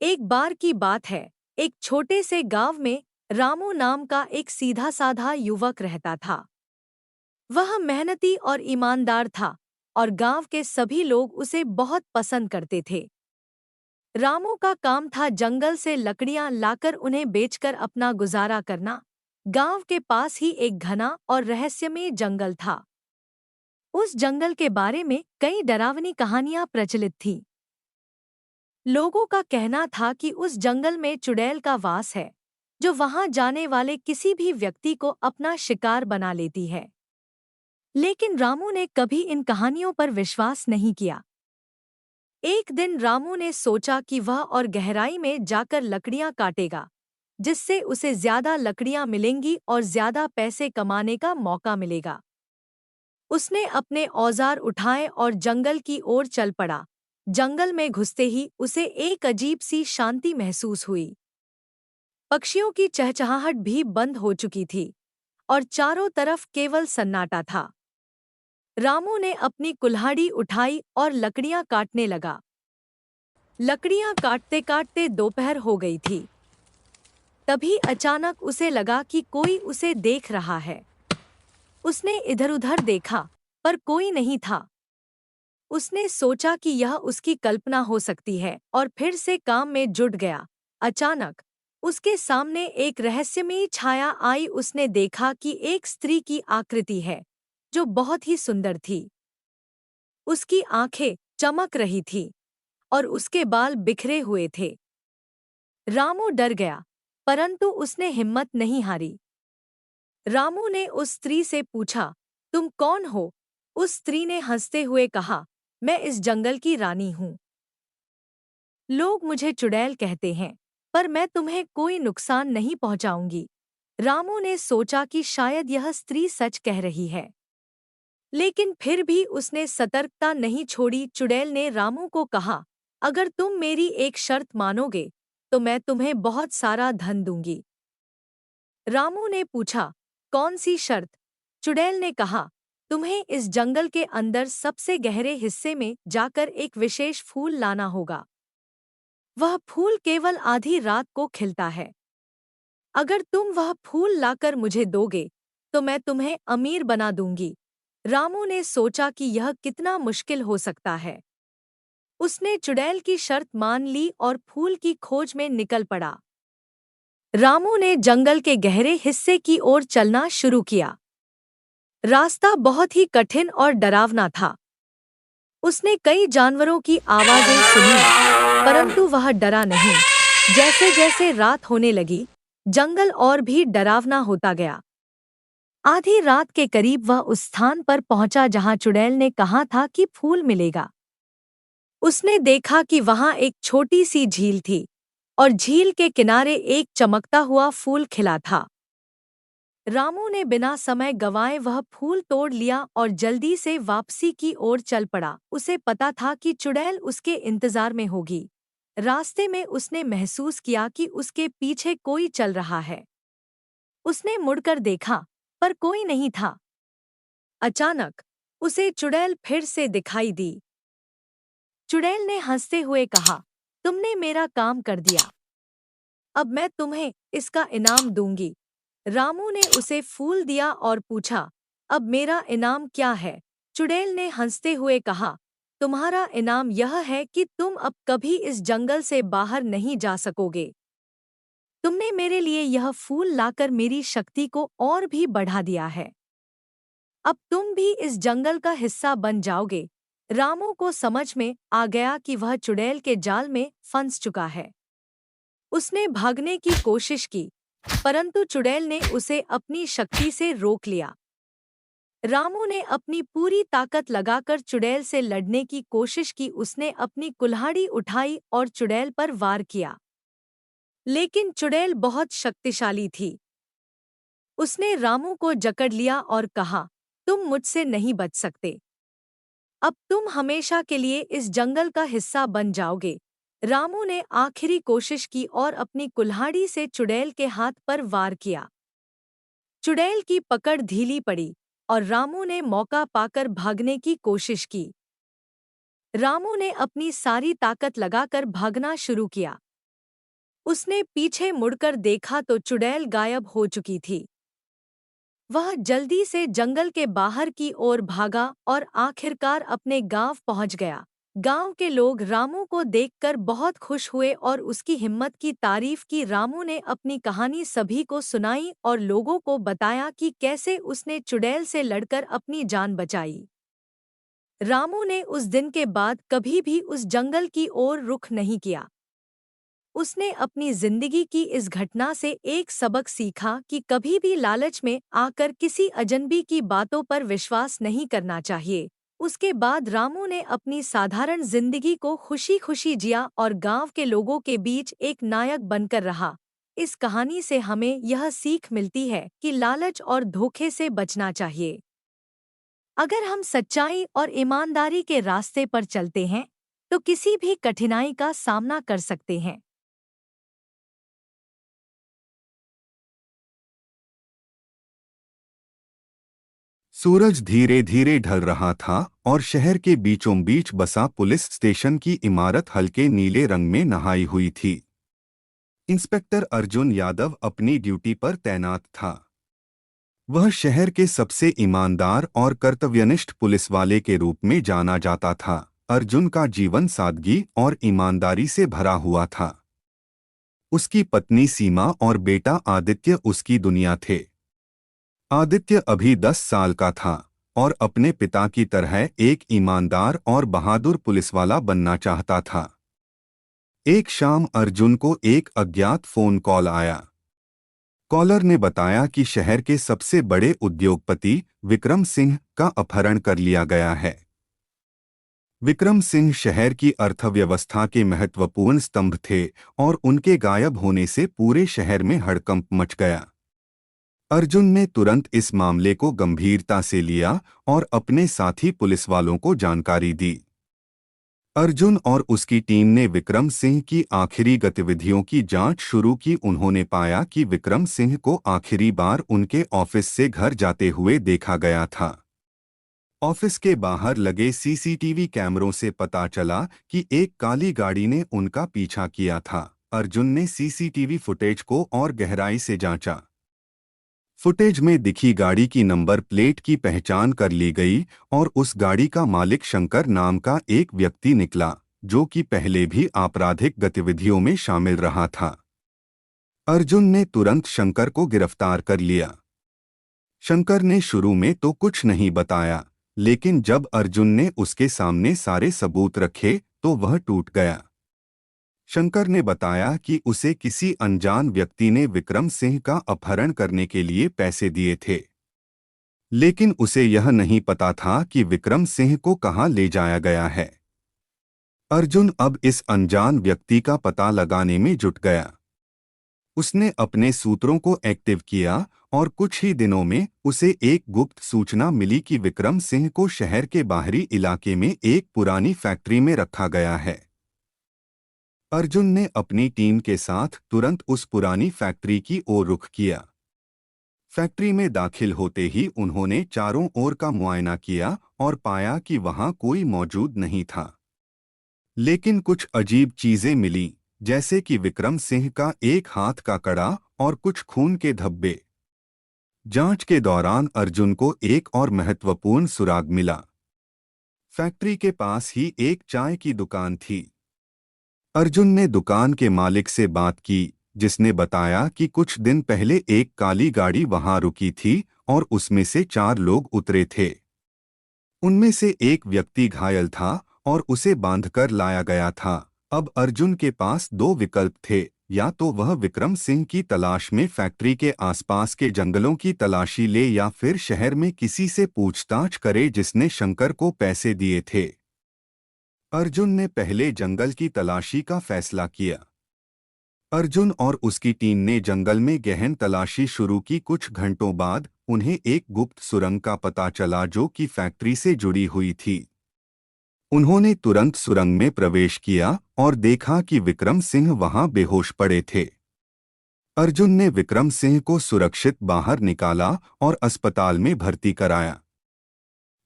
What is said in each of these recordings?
एक बार की बात है। एक छोटे से गांव में रामू नाम का एक सीधा साधा युवक रहता था। वह मेहनती और ईमानदार था और गांव के सभी लोग उसे बहुत पसंद करते थे। रामू का काम था जंगल से लकड़ियां लाकर उन्हें बेचकर अपना गुजारा करना। गांव के पास ही एक घना और रहस्यमय जंगल था। उस जंगल के बारे में कई डरावनी कहानियां प्रचलित थीं। लोगों का कहना था कि उस जंगल में चुड़ैल का वास है, जो वहां जाने वाले किसी भी व्यक्ति को अपना शिकार बना लेती है। लेकिन रामू ने कभी इन कहानियों पर विश्वास नहीं किया। एक दिन रामू ने सोचा कि वह और गहराई में जाकर लकड़ियां काटेगा, जिससे उसे ज्यादा लकड़ियां मिलेंगी और ज्यादा पैसे कमाने का मौका मिलेगा। उसने अपने औजार उठाए और जंगल की ओर चल पड़ा। जंगल में घुसते ही उसे एक अजीब सी शांति महसूस हुई। पक्षियों की चहचहाहट भी बंद हो चुकी थी और चारों तरफ केवल सन्नाटा था। रामू ने अपनी कुल्हाड़ी उठाई और लकड़ियां काटने लगा। लकड़ियां काटते काटते दोपहर हो गई थी। तभी अचानक उसे लगा कि कोई उसे देख रहा है। उसने इधर-उधर देखा, पर कोई नहीं था। उसने सोचा कि यह उसकी कल्पना हो सकती है और फिर से काम में जुट गया। अचानक उसके सामने एक रहस्यमयी छाया आई। उसने देखा कि एक स्त्री की आकृति है, जो बहुत ही सुंदर थी। उसकी आंखें चमक रही थीं और उसके बाल बिखरे हुए थे। रामू डर गया, परंतु उसने हिम्मत नहीं हारी। रामू ने उस स्त्री से पूछा, तुम कौन हो? उस स्त्री ने हंसते हुए कहा, मैं इस जंगल की रानी हूँ। लोग मुझे चुड़ैल कहते हैं, पर मैं तुम्हें कोई नुकसान नहीं पहुंचाऊंगी। रामू ने सोचा कि शायद यह स्त्री सच कह रही है, लेकिन फिर भी उसने सतर्कता नहीं छोड़ी। चुड़ैल ने रामू को कहा, अगर तुम मेरी एक शर्त मानोगे, तो मैं तुम्हें बहुत सारा धन दूंगी। रामू ने पूछा, कौन सी शर्त? चुड़ैल ने कहा, तुम्हें इस जंगल के अंदर सबसे गहरे हिस्से में जाकर एक विशेष फूल लाना होगा। वह फूल केवल आधी रात को खिलता है। अगर तुम वह फूल लाकर मुझे दोगे, तो मैं तुम्हें अमीर बना दूंगी। रामू ने सोचा कि यह कितना मुश्किल हो सकता है। उसने चुड़ैल की शर्त मान ली और फूल की खोज में निकल पड़ा। रामू ने जंगल के गहरे हिस्से की ओर चलना शुरू किया। रास्ता बहुत ही कठिन और डरावना था। उसने कई जानवरों की आवाजें सुनी, परंतु वह डरा नहीं। जैसे जैसे रात होने लगी, जंगल और भी डरावना होता गया। आधी रात के करीब वह उस स्थान पर पहुंचा जहां चुड़ैल ने कहा था कि फूल मिलेगा। उसने देखा कि वहां एक छोटी सी झील थी और झील के किनारे एक चमकता हुआ फूल खिला था। रामू ने बिना समय गंवाए वह फूल तोड़ लिया और जल्दी से वापसी की ओर चल पड़ा। उसे पता था कि चुड़ैल उसके इंतजार में होगी। रास्ते में उसने महसूस किया कि उसके पीछे कोई चल रहा है। उसने मुड़कर देखा, पर कोई नहीं था। अचानक उसे चुड़ैल फिर से दिखाई दी। चुड़ैल ने हंसते हुए कहा, तुमने मेरा काम कर दिया। अब मैं तुम्हें इसका इनाम दूंगी। रामू ने उसे फूल दिया और पूछा, अब मेरा इनाम क्या है? चुड़ैल ने हंसते हुए कहा, तुम्हारा इनाम यह है कि तुम अब कभी इस जंगल से बाहर नहीं जा सकोगे। तुमने मेरे लिए यह फूल लाकर मेरी शक्ति को और भी बढ़ा दिया है। अब तुम भी इस जंगल का हिस्सा बन जाओगे। रामू को समझ में आ गया कि वह चुड़ैल के जाल में फंस चुका है। उसने भागने की कोशिश की, परंतु चुड़ैल ने उसे अपनी शक्ति से रोक लिया। रामू ने अपनी पूरी ताकत लगाकर चुड़ैल से लड़ने की कोशिश की। उसने अपनी कुल्हाड़ी उठाई और चुड़ैल पर वार किया, लेकिन चुड़ैल बहुत शक्तिशाली थी। उसने रामू को जकड़ लिया और कहा, तुम मुझसे नहीं बच सकते। अब तुम हमेशा के लिए इस जंगल का हिस्सा बन जाओगे। रामू ने आखिरी कोशिश की और अपनी कुल्हाड़ी से चुड़ैल के हाथ पर वार किया। चुड़ैल की पकड़ ढीली पड़ी और रामू ने मौका पाकर भागने की कोशिश की। रामू ने अपनी सारी ताकत लगाकर भागना शुरू किया, उसने पीछे मुड़कर देखा तो चुड़ैल गायब हो चुकी थी। वह जल्दी से जंगल के बाहर की ओर भागा और आखिरकार अपने गांव पहुंच गया। गांव के लोग रामू को देखकर बहुत खुश हुए और उसकी हिम्मत की तारीफ की। रामू ने अपनी कहानी सभी को सुनाई और लोगों को बताया कि कैसे उसने चुड़ैल से लड़कर अपनी जान बचाई। रामू ने उस दिन के बाद कभी भी उस जंगल की ओर रुख नहीं किया। उसने अपनी जिंदगी की इस घटना से एक सबक सीखा कि कभी भी लालच में आकर किसी अजनबी की बातों पर विश्वास नहीं करना चाहिए। उसके बाद रामू ने अपनी साधारण जिंदगी को खुशी खुशी जिया और गांव के लोगों के बीच एक नायक बनकर रहा। इस कहानी से हमें यह सीख मिलती है कि लालच और धोखे से बचना चाहिए। अगर हम सच्चाई और ईमानदारी के रास्ते पर चलते हैं तो किसी भी कठिनाई का सामना कर सकते हैं। सूरज धीरे धीरे ढल रहा था और शहर के बीचों बीच बसा पुलिस स्टेशन की इमारत हल्के नीले रंग में नहाई हुई थी। इंस्पेक्टर अर्जुन यादव अपनी ड्यूटी पर तैनात था। वह शहर के सबसे ईमानदार और कर्तव्यनिष्ठ पुलिस वाले के रूप में जाना जाता था। अर्जुन का जीवन सादगी और ईमानदारी से भरा हुआ था। उसकी पत्नी सीमा और बेटा आदित्य उसकी दुनिया थे। आदित्य अभी 10 साल का था और अपने पिता की तरह एक ईमानदार और बहादुर पुलिसवाला बनना चाहता था। एक शाम अर्जुन को एक अज्ञात फोन कॉल आया। कॉलर ने बताया कि शहर के सबसे बड़े उद्योगपति विक्रम सिंह का अपहरण कर लिया गया है। विक्रम सिंह शहर की अर्थव्यवस्था के महत्वपूर्ण स्तंभ थे और उनके गायब होने से पूरे शहर में हड़कंप मच गया। अर्जुन ने तुरंत इस मामले को गंभीरता से लिया और अपने साथी पुलिसवालों को जानकारी दी। अर्जुन और उसकी टीम ने विक्रम सिंह की आखिरी गतिविधियों की जांच शुरू की। उन्होंने पाया कि विक्रम सिंह को आखिरी बार उनके ऑफिस से घर जाते हुए देखा गया था। ऑफिस के बाहर लगे सीसीटीवी कैमरों से पता चला कि एक काली गाड़ी ने उनका पीछा किया था। अर्जुन ने सीसीटीवी फुटेज को और गहराई से जांचा। फुटेज में दिखी गाड़ी की नंबर प्लेट की पहचान कर ली गई और उस गाड़ी का मालिक शंकर नाम का एक व्यक्ति निकला, जो कि पहले भी आपराधिक गतिविधियों में शामिल रहा था। अर्जुन ने तुरंत शंकर को गिरफ्तार कर लिया। शंकर ने शुरू में तो कुछ नहीं बताया, लेकिन जब अर्जुन ने उसके सामने सारे सबूत रखे तो वह टूट गया। शंकर ने बताया कि उसे किसी अनजान व्यक्ति ने विक्रम सिंह का अपहरण करने के लिए पैसे दिए थे, लेकिन उसे यह नहीं पता था कि विक्रम सिंह को कहां ले जाया गया है। अर्जुन अब इस अनजान व्यक्ति का पता लगाने में जुट गया। उसने अपने सूत्रों को एक्टिव किया और कुछ ही दिनों में उसे एक गुप्त सूचना मिली कि विक्रम सिंह को शहर के बाहरी इलाके में एक पुरानी फैक्ट्री में रखा गया है। अर्जुन ने अपनी टीम के साथ तुरंत उस पुरानी फैक्ट्री की ओर रुख किया। फैक्ट्री में दाखिल होते ही उन्होंने चारों ओर का मुआयना किया और पाया कि वहां कोई मौजूद नहीं था। लेकिन कुछ अजीब चीजें मिलीं, जैसे कि विक्रम सिंह का एक हाथ का कड़ा और कुछ खून के धब्बे। जांच के दौरान अर्जुन को एक और महत्वपूर्ण सुराग मिला। फैक्ट्री के पास ही एक चाय की दुकान थी। अर्जुन ने दुकान के मालिक से बात की, जिसने बताया कि कुछ दिन पहले एक काली गाड़ी वहां रुकी थी और उसमें से 4 लोग उतरे थे। उनमें से एक व्यक्ति घायल था और उसे बांधकर लाया गया था। अब अर्जुन के पास 2 विकल्प थे, या तो वह विक्रम सिंह की तलाश में फैक्ट्री के आसपास के जंगलों की तलाशी ले या फिर शहर में किसी से पूछताछ करे जिसने शंकर को पैसे दिए थे। अर्जुन ने पहले जंगल की तलाशी का फैसला किया। अर्जुन और उसकी टीम ने जंगल में गहन तलाशी शुरू की। कुछ घंटों बाद उन्हें एक गुप्त सुरंग का पता चला जो कि फैक्ट्री से जुड़ी हुई थी। उन्होंने तुरंत सुरंग में प्रवेश किया और देखा कि विक्रम सिंह वहां बेहोश पड़े थे। अर्जुन ने विक्रम सिंह को सुरक्षित बाहर निकाला और अस्पताल में भर्ती कराया।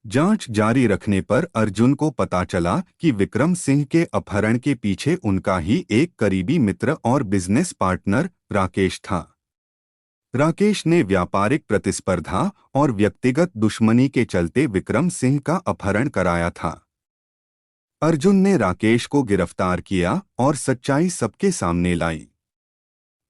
जांच जारी रखने पर अर्जुन को पता चला कि विक्रम सिंह के अपहरण के पीछे उनका ही एक करीबी मित्र और बिजनेस पार्टनर राकेश था। राकेश ने व्यापारिक प्रतिस्पर्धा और व्यक्तिगत दुश्मनी के चलते विक्रम सिंह का अपहरण कराया था। अर्जुन ने राकेश को गिरफ्तार किया और सच्चाई सबके सामने लाई।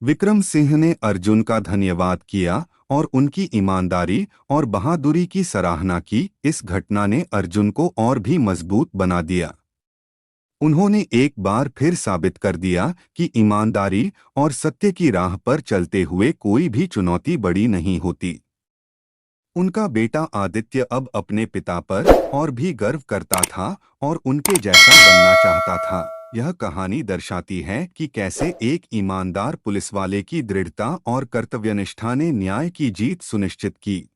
विक्रम सिंह ने अर्जुन का धन्यवाद किया और उनकी ईमानदारी और बहादुरी की सराहना की। इस घटना ने अर्जुन को और भी मजबूत बना दिया। उन्होंने एक बार फिर साबित कर दिया कि ईमानदारी और सत्य की राह पर चलते हुए कोई भी चुनौती बड़ी नहीं होती। उनका बेटा आदित्य अब अपने पिता पर और भी गर्व करता था और उनके जैसा बनना चाहता था। यह कहानी दर्शाती है कि कैसे एक ईमानदार पुलिसवाले की दृढ़ता और कर्तव्यनिष्ठा ने न्याय की जीत सुनिश्चित की।